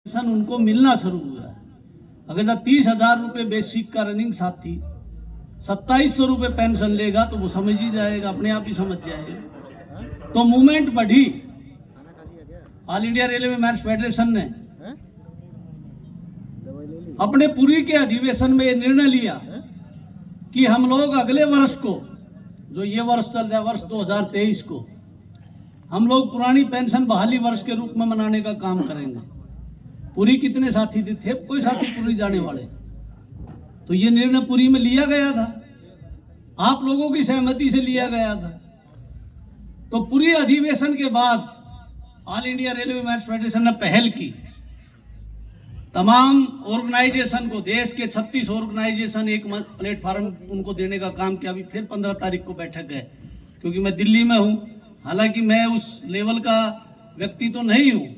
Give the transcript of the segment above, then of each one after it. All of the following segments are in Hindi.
उनको मिलना शुरू हुआ है। अगर 30,000 रुपये बेसिक का रनिंग साथी 2700 रुपये पेंशन लेगा तो वो समझ ही जाएगा, अपने आप ही समझ जाएगा। तो मूवमेंट बढ़ी। All India Railway Men's Federation ने अपने पूरी के अधिवेशन में ये निर्णय लिया कि हम लोग अगले वर्ष को, जो ये वर्ष चल रहा है वर्ष 2023 को, हम लोग पुरानी पेंशन बहाली वर्ष के रूप में मनाने का काम करेंगे। पूरी कितने साथी थे? कोई साथी पूरी जाने वाले। तो ये निर्णय पूरी में लिया गया था, आप लोगों की सहमति से लिया गया था। तो पूरी अधिवेशन के बाद All India Railway Men's Federation ने पहल की, तमाम ऑर्गेनाइजेशन को, देश के 36 ऑर्गेनाइजेशन एक प्लेटफार्म उनको देने का काम किया। अभी फिर 15 तारीख को बैठक है, क्योंकि मैं दिल्ली में हूँ। हालांकि मैं उस लेवल का व्यक्ति तो नहीं हूँ,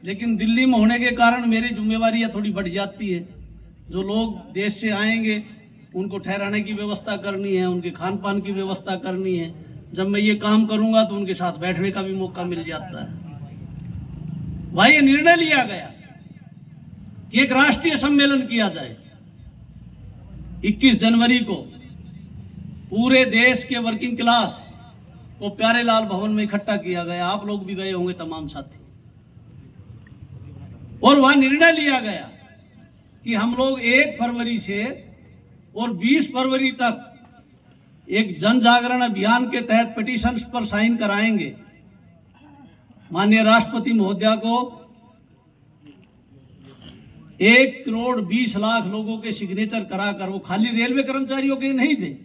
लेकिन दिल्ली में होने के कारण मेरी जिम्मेवारियाँ थोड़ी बढ़ जाती है। जो लोग देश से आएंगे उनको ठहराने की व्यवस्था करनी है, उनके खान पान की व्यवस्था करनी है। जब मैं ये काम करूँगा तो उनके साथ बैठने का भी मौका मिल जाता है। भाई ये निर्णय लिया गया कि एक राष्ट्रीय सम्मेलन किया जाए। 21 जनवरी को पूरे देश के वर्किंग क्लास को प्यारेलाल भवन में इकट्ठा किया गया। आप लोग भी गए होंगे, तमाम साथी। और वहां निर्णय लिया गया कि हम लोग 1 फरवरी से और 20 फरवरी तक एक जन जागरण अभियान के तहत पिटीशंस पर साइन कराएंगे। माननीय राष्ट्रपति महोदया को 1,20,00,000 लोगों के सिग्नेचर कराकर, वो खाली रेलवे कर्मचारियों के नहीं थे,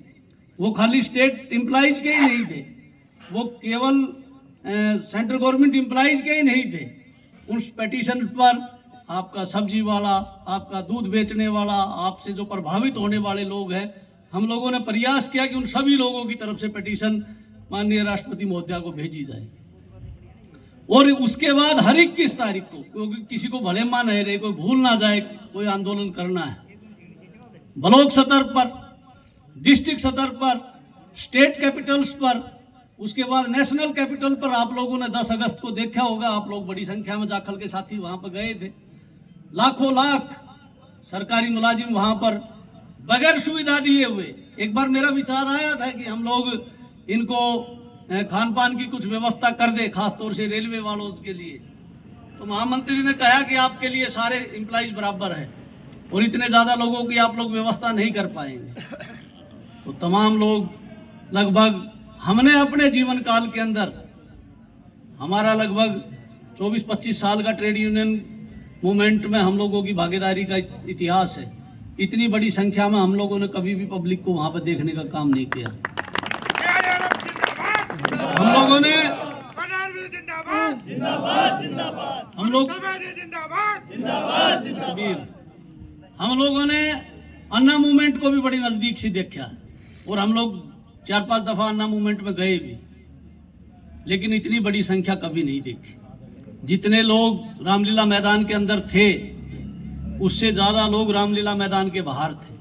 वो खाली स्टेट एम्प्लॉइज के ही नहीं थे, वो केवल सेंट्रल गवर्नमेंट एम्प्लॉइज के ही नहीं थे। उस पिटीशन पर आपका सब्जी वाला, आपका दूध बेचने वाला, आपसे जो प्रभावित होने वाले लोग हैं, हम लोगों ने प्रयास किया कि उन सभी लोगों की तरफ से पिटीशन माननीय राष्ट्रपति महोदया को भेजी जाए। और उसके बाद हर 21 तारीख को, क्योंकि किसी को भले मान नहीं रहे, कोई भूल ना जाए, कोई आंदोलन करना है, ब्लॉक स्तर पर, डिस्ट्रिक्ट स्तर पर, स्टेट कैपिटल्स पर, उसके बाद नेशनल कैपिटल पर। आप लोगों ने 10 अगस्त को देखा होगा, आप लोग बड़ी संख्या में जाखल के साथी वहां पर गए थे। लाखों लाख सरकारी मुलाजिम वहां पर बगैर सुविधा दिए हुए। एक बार मेरा विचार आया था कि हम लोग इनको खान पान की कुछ व्यवस्था कर दे, खासतौर से रेलवे वालों के लिए। तो महामंत्री ने कहा कि आपके लिए सारे एम्प्लॉइज बराबर है और इतने ज्यादा लोगों की आप लोग व्यवस्था नहीं कर पाएंगे। तो तमाम लोग, लगभग हमने अपने जीवन काल के अंदर, हमारा लगभग 24-25 साल का ट्रेड यूनियन मूवमेंट में हम लोगों की भागीदारी का इतिहास है। इतनी बड़ी संख्या में हम लोगों ने कभी भी पब्लिक को वहां पर देखने का काम नहीं किया। हम लोगों ने हम लोगों ने अन्ना मूवमेंट को भी बड़ी नजदीक से देखा, और हम लोग 4-5 दफा अन्ना मूवमेंट में गए भी, लेकिन इतनी बड़ी संख्या कभी नहीं देखी। जितने लोग रामलीला मैदान के अंदर थे, उससे ज्यादा लोग रामलीला मैदान के बाहर थे।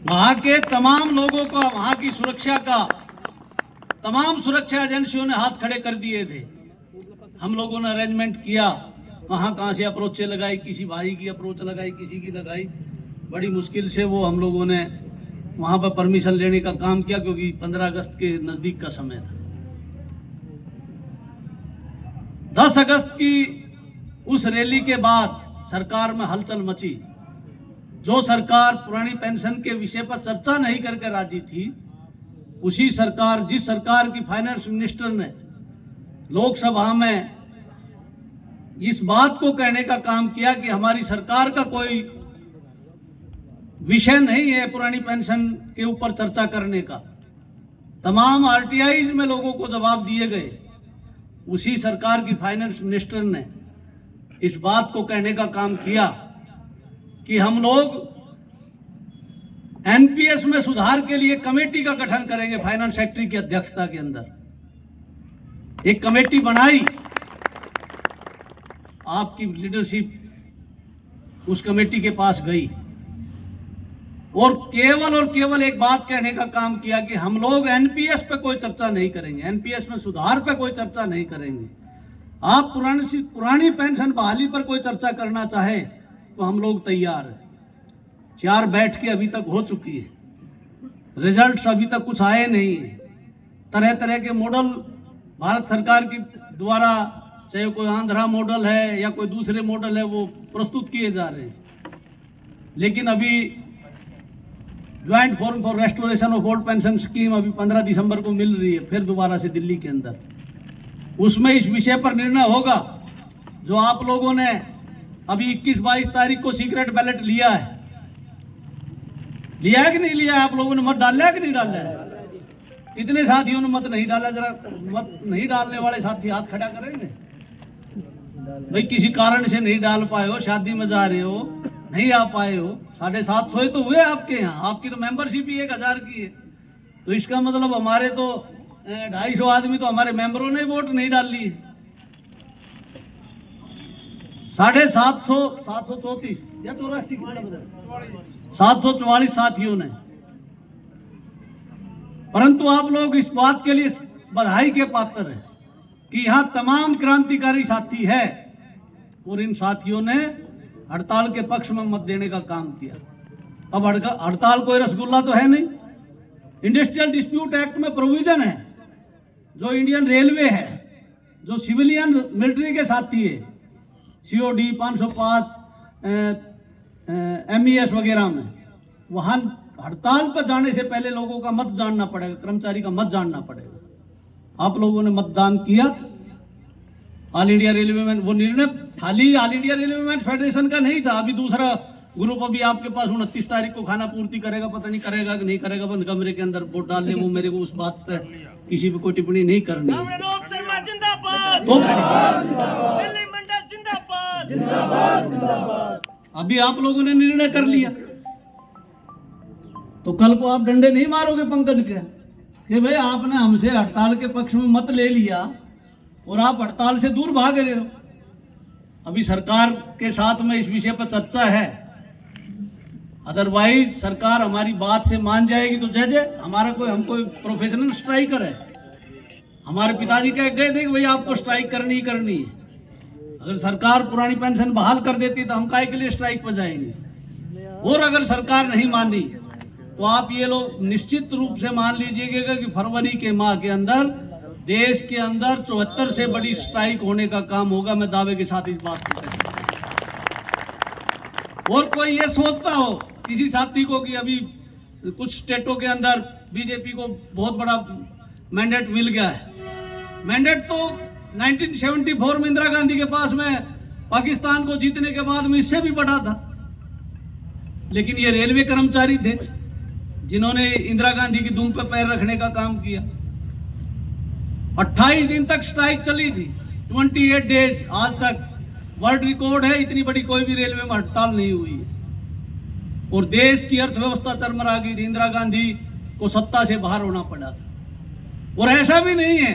वहां के तमाम लोगों का, वहां की सुरक्षा का, तमाम सुरक्षा एजेंसियों ने हाथ खड़े कर दिए थे। हम लोगों ने अरेंजमेंट किया, कहां से अप्रोचें लगाई, किसी भाई की अप्रोच लगाई, किसी की लगाई। बड़ी मुश्किल से वो हम लोगों ने वहां पर परमिशन लेने का काम किया, क्योंकि 15 अगस्त के नजदीक का समय था। 10 अगस्त की उस रैली के बाद सरकार में हलचल मची। जो सरकार पुरानी पेंशन के विषय पर चर्चा नहीं करके राजी थी, उसी सरकार, जिस सरकार की फाइनेंस मिनिस्टर ने लोकसभा में इस बात को कहने का काम किया कि हमारी सरकार का कोई विषय नहीं है पुरानी पेंशन के ऊपर चर्चा करने का, तमाम आरटीआईज में लोगों को जवाब दिए गए, उसी सरकार की फाइनेंस मिनिस्टर ने इस बात को कहने का काम किया कि हम लोग एनपीएस में सुधार के लिए कमेटी का गठन करेंगे। फाइनेंस सेक्रेटरी की अध्यक्षता के अंदर एक कमेटी बनाई, आपकी लीडरशिप उस कमेटी के पास गई और केवल एक बात कहने का काम किया कि हम लोग एनपीएस पे कोई चर्चा नहीं करेंगे, एनपीएस में सुधार पे कोई चर्चा नहीं करेंगे। आप पुरानी पेंशन बहाली पर कोई चर्चा करना चाहे तो हम लोग तैयार हैं। 4 बैठकें अभी तक हो चुकी है, रिजल्ट्स अभी तक कुछ आए नहीं है। तरह तरह के मॉडल भारत सरकार की द्वारा, चाहे कोई आंध्रा मॉडल है या कोई दूसरे मॉडल है, वो प्रस्तुत किए जा रहे हैं। लेकिन अभी joint forum for restoration of old pension scheme अभी 15 दिसंबर को मिल रही है, फिर दोबारा से दिल्ली के अंदर। उसमें इस विषय पर निर्णय होगा। जो आप लोगों ने अभी 21-22 तारीख को सीक्रेट बैलेट लिया है कि नहीं लिया? आप लोगों ने मत डाला है कि नहीं डाला है? कितने साथियों ने मत नहीं डाला? जरा मत नहीं डालने वाले साथी हाथ खड़ा करेंगे। भाई किसी कारण से नहीं डाल पाए हो, शादी में जा रहे हो, नहीं आ पाए हो, 750 तो हुए आपके यहाँ। आपकी तो मेंबरशिप ही 1000 की है, तो इसका मतलब हमारे तो 250 आदमी तो हमारे मेंबरों ने वोट नहीं डाल ली। 734 या 744 साथियों ने। परंतु आप लोग इस बात के लिए बधाई के पात्र हैं कि यहाँ तमाम क्रांतिकारी साथी है और इन साथियों ने हड़ताल के पक्ष में मत देने का काम किया। अब हड़ताल कोई रसगुल्ला तो है नहीं। इंडस्ट्रियल डिस्प्यूट एक्ट में प्रोविजन है, जो इंडियन रेलवे है, जो सिविलियन मिलिट्री के साथी है, COD 505 MES वगैरह में, वहां हड़ताल पर जाने से पहले लोगों का मत जानना पड़ेगा, कर्मचारी का मत जानना पड़ेगा। आप लोगों ने मतदान किया। ऑल इंडिया रेलवे मैन, वो निर्णय खाली all India railway man federation का नहीं था। अभी दूसरा ग्रुप अभी आपके पास 29 तारीख को खाना पूर्ति करेगा, पता नहीं करेगा कि नहीं करेगा, बंद कमरे के अंदर वोट डालने। वो मेरे को उस बात पे किसी पे कोई टिप्पणी नहीं करनी है। अभी आप लोगों ने निर्णय कर लिया तो कल को आप डंडे नहीं मारोगे पंकज के कि भाई आपने हमसे हड़ताल के पक्ष में मत ले लिया और आप हड़ताल से दूर भाग रहे हो। अभी सरकार के साथ में इस विषय पर चर्चा है। अदरवाइज सरकार हमारी बात से मान जाएगी तो जय जय। हम कोई प्रोफेशनल स्ट्राइकर है? हमारे पिताजी कह गए थे कि भाई आपको स्ट्राइक करनी ही करनी है। अगर सरकार पुरानी पेंशन बहाल कर देती तो हम काहे के लिए स्ट्राइक पर जाएंगे? और अगर सरकार नहीं मानी तो आप ये लोग निश्चित रूप से मान लीजिएगा कि फरवरी के माह के अंदर देश के अंदर 74 से बड़ी स्ट्राइक होने का काम होगा। मैं दावे के साथ इस बात को कहता हूं। और कोई ये सोचता हो किसी साथी को कि अभी कुछ स्टेटों के अंदर बीजेपी को बहुत बड़ा मैंडेट मिल गया है। मैंडेट तो 1974 में इंदिरा गांधी के पास में पाकिस्तान को जीतने के बाद में इससे भी बड़ा था। लेकिन ये रेलवे कर्मचारी थे जिन्होंने इंदिरा गांधी की दुम पे पैर रखने का काम किया। 28 दिन तक स्ट्राइक चली थी, 28 डेज। आज तक वर्ल्ड रिकॉर्ड है, इतनी बड़ी कोई भी रेलवे में हड़ताल नहीं हुई है। और देश की अर्थव्यवस्था चरमरा गई थी। इंदिरा गांधी को सत्ता से बाहर होना पड़ा था। और ऐसा भी नहीं है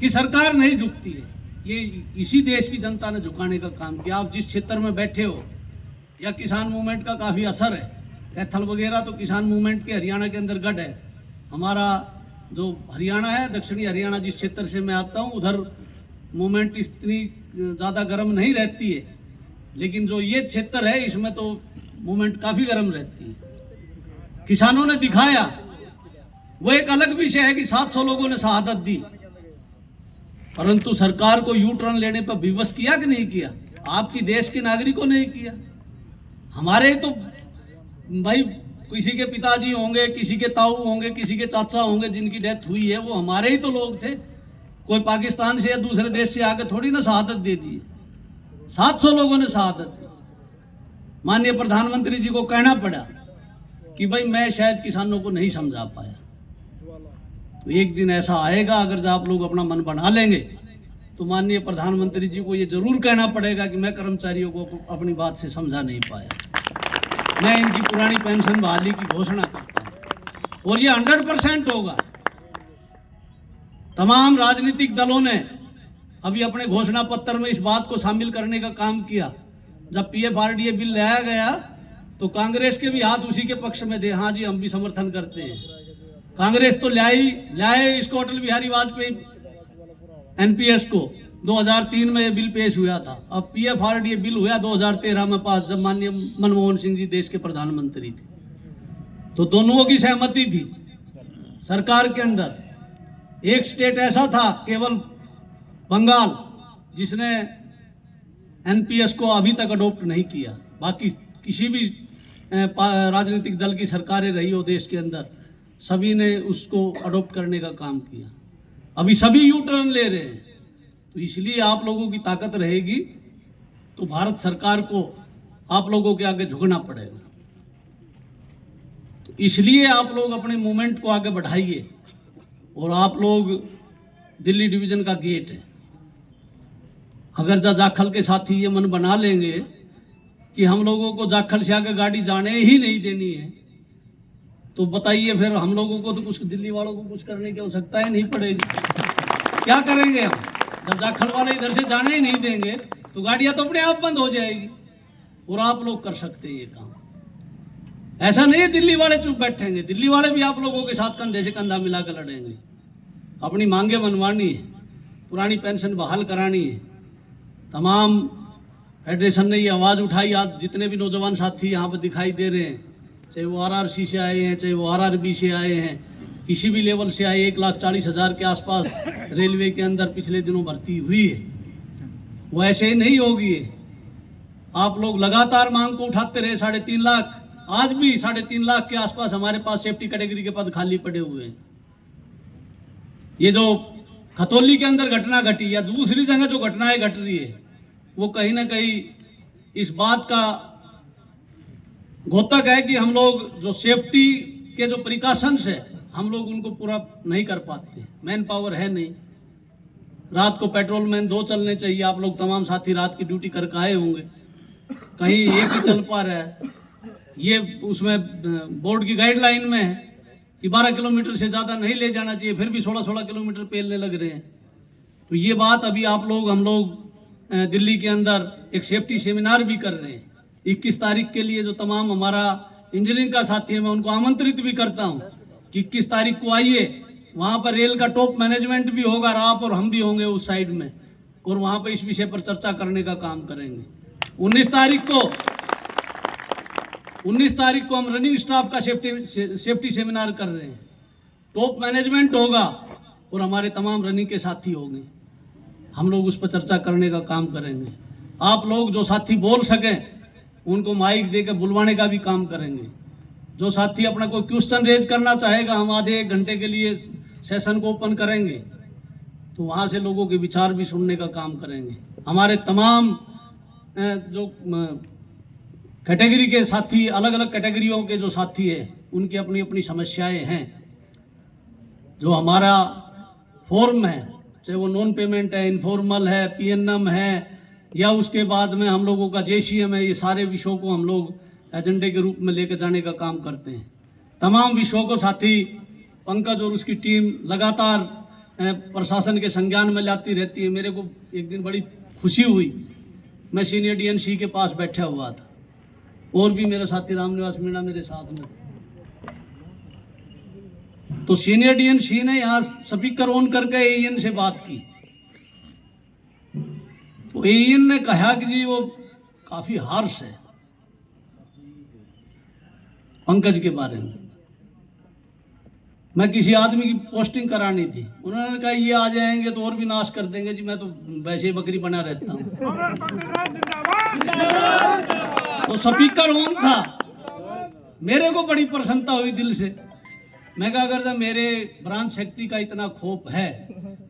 कि सरकार नहीं झुकती है, ये इसी देश की जनता ने झुकाने का काम किया। आप जिस क्षेत्र में बैठे हो, या किसान मूवमेंट का काफ़ी असर है। कैथल वगैरह तो किसान मूवमेंट के हरियाणा के अंदर गढ़ है। हमारा जो हरियाणा है, दक्षिणी हरियाणा जिस क्षेत्र से मैं आता हूँ, उधर मूवमेंट इतनी ज़्यादा गर्म नहीं रहती है। लेकिन जो ये क्षेत्र है इसमें तो मूवमेंट काफ़ी गर्म रहती है। किसानों ने दिखाया, वो एक अलग विषय है कि 700 लोगों ने शहादत दी, परंतु सरकार को यू टर्न लेने पर विवश किया कि नहीं किया? आपकी देश के नागरिकों ने किया। हमारे तो भाई किसी के पिताजी होंगे, किसी के ताऊ होंगे, किसी के चाचा होंगे जिनकी डेथ हुई है, वो हमारे ही तो लोग थे। कोई पाकिस्तान से या दूसरे देश से आके थोड़ी ना शहादत दे दी। 700 लोगों ने शहादत दी। माननीय प्रधानमंत्री जी को कहना पड़ा कि भाई मैं शायद किसानों को नहीं समझा पाया। तो एक दिन ऐसा आएगा, अगर जब आप लोग अपना मन बना लेंगे तो माननीय प्रधानमंत्री जी को ये जरूर कहना पड़ेगा कि मैं कर्मचारियों को अपनी बात से समझा नहीं पाया। मैं इनकी पुरानी पेंशन बहाली की घोषणा करता हूं और ये 100% होगा। तमाम राजनीतिक दलों ने अभी अपने घोषणा पत्र में इस बात को शामिल करने का काम किया। जब PFRDA बिल लाया गया तो कांग्रेस के भी हाथ उसी के पक्ष में थे। हाँ जी, हम भी समर्थन करते हैं। कांग्रेस तो लाए इसको, अटल बिहारी वाजपेयी NPS को, 2003 में ये बिल पेश हुआ था। अब PFRD ये बिल हुआ 2013 में पास, जब माननीय मनमोहन सिंह जी देश के प्रधानमंत्री थे। तो दोनों की सहमति थी सरकार के अंदर। एक स्टेट ऐसा था केवल बंगाल जिसने NPS को अभी तक अडॉप्ट नहीं किया। बाकी किसी भी राजनीतिक दल की सरकारें रही हो देश के अंदर, सभी ने उसको अडॉप्ट करने का काम किया। अभी सभी यू टर्न ले रहे हैं। तो इसलिए आप लोगों की ताकत रहेगी तो भारत सरकार को आप लोगों के आगे झुकना पड़ेगा। तो इसलिए आप लोग अपने मूवमेंट को आगे बढ़ाइए। और आप लोग दिल्ली डिवीजन का गेट है। अगर जाखल के साथी ये मन बना लेंगे कि हम लोगों को जाखल से आगे गाड़ी जाने ही नहीं देनी है, तो बताइए फिर हम लोगों को तो कुछ, दिल्ली वालों को कुछ करने की आवश्यकता ही नहीं पड़ेगी। क्या करेंगे हम? जब जाखल वाले इधर से जाने ही नहीं देंगे तो गाड़ियां तो अपने आप बंद हो जाएगी। और आप लोग कर सकते हैं ये काम। ऐसा नहीं है दिल्ली वाले चुप बैठेंगे, दिल्ली वाले भी आप लोगों के साथ कंधे से कंधा मिलाकर लड़ेंगे। अपनी मांगे मनवानी है, पुरानी पेंशन बहाल करानी है। तमाम फेडरेशन ने ये आवाज़ उठाई। आज जितने भी नौजवान साथी यहाँ पर दिखाई दे रहे हैं, चाहे वो RRC से आए हैं, चाहे वो RRB से आए हैं, किसी भी लेवल से आए, 1,40,000 के आसपास रेलवे के अंदर पिछले दिनों भर्ती हुई है। वो ऐसे ही नहीं होगी। आप लोग लगातार मांग को उठाते रहे। 3.5 लाख, आज भी 3.5 लाख के आसपास हमारे पास सेफ्टी कैटेगरी के पद खाली पड़े हुए हैं। ये जो खतौली के अंदर घटना घटी या दूसरी जगह जो घटनाएं घट रही है, वो कहीं ना कहीं इस बात का घोतक है कि हम लोग जो सेफ्टी के जो प्रिकॉशंस है, हम लोग उनको पूरा नहीं कर पाते। मैन पावर है नहीं। रात को पेट्रोल मैन 2 चलने चाहिए। आप लोग तमाम साथी रात की ड्यूटी करके आए होंगे, कहीं एक ही चल पा रहा है। ये उसमें बोर्ड की गाइडलाइन में है कि 12 किलोमीटर से ज़्यादा नहीं ले जाना चाहिए, फिर भी 16-16 किलोमीटर पेलने लग रहे हैं। तो ये बात अभी आप लोग, हम लोग दिल्ली के अंदर एक सेफ्टी सेमिनार भी कर रहे हैं 21 तारीख के लिए। जो तमाम हमारा इंजीनियरिंग का साथी है, मैं उनको आमंत्रित भी करता हूं कि 21 तारीख को आइए। वहां पर रेल का टॉप मैनेजमेंट भी होगा, आप और हम भी होंगे उस साइड में, और वहां पर इस विषय पर चर्चा करने का काम करेंगे। 19 तारीख को हम रनिंग स्टाफ का सेफ्टी सेमिनार कर रहे हैं। टॉप मैनेजमेंट होगा और हमारे तमाम रनिंग के साथी होंगे। हम लोग उस पर चर्चा करने का काम करेंगे। आप लोग जो साथी बोल सकें उनको माइक देकर बुलवाने का भी काम करेंगे। जो साथी अपना कोई क्वेश्चन रेज करना चाहेगा, हम आधे 1 घंटे के लिए सेशन को ओपन करेंगे, तो वहाँ से लोगों के विचार भी सुनने का काम करेंगे। हमारे तमाम जो कैटेगरी के साथी, अलग अलग कैटेगरियों के जो साथी हैं, उनकी अपनी अपनी समस्याएं हैं। जो हमारा फॉर्म है, चाहे वो नॉन पेमेंट है, इनफॉर्मल है, PNM है, या उसके बाद में हम लोगों का JCM है, ये सारे विषयों को हम लोग एजेंडे के रूप में लेकर जाने का काम करते हैं। तमाम विषयों को साथी पंकज और उसकी टीम लगातार प्रशासन के संज्ञान में लाती रहती है। मेरे को एक दिन बड़ी खुशी हुई, मैं सीनियर DNC के पास बैठा हुआ था और भी मेरे साथी रामनिवास मीणा मेरे साथ में। तो सीनियर DNC ने यहाँ स्पीकर ऑन करके AEN से बात की। तो AEN ने कहा कि जी वो काफी हार्श है पंकज के बारे में। मैं किसी आदमी की पोस्टिंग करानी थी, उन्होंने कहा ये आ जाएंगे तो और भी नाश कर देंगे। जी मैं तो वैसे ही बकरी बना रहता हूँ। तो स्पीकर ऑन था, मेरे को बड़ी प्रसन्नता हुई दिल से। मैं कहा अगर जब मेरे ब्रांच सेक्रेटरी का इतना खौफ है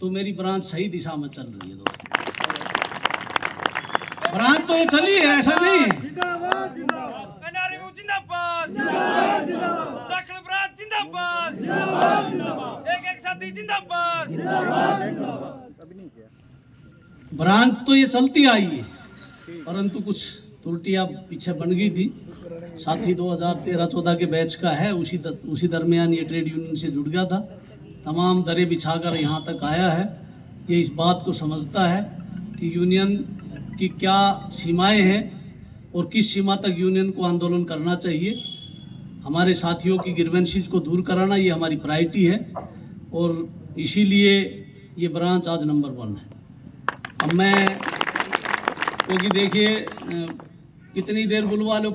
तो मेरी ब्रांच सही दिशा में चल रही है। दोस्तों, ब्रांच तो ये चली है, ऐसा नहीं है। ब्रांच तो ये चलती आई है, परंतु कुछ त्रुटियां पीछे बन गई थी। साथी 2013-14 के बैच का है, उसी दरमियान ये ट्रेड यूनियन से जुड़ गया था। तमाम दरें बिछाकर यहाँ तक आया है। ये इस बात को समझता है कि यूनियन की क्या सीमाएं हैं और किस सीमा तक यूनियन को आंदोलन करना चाहिए। हमारे साथियों की ग्रीवेंसेस को दूर कराना ये हमारी प्रायोरिटी है और इसीलिए ये ब्रांच आज नंबर 1 है। अब मैं, क्योंकि देखिए कितनी देर बुलवा लो,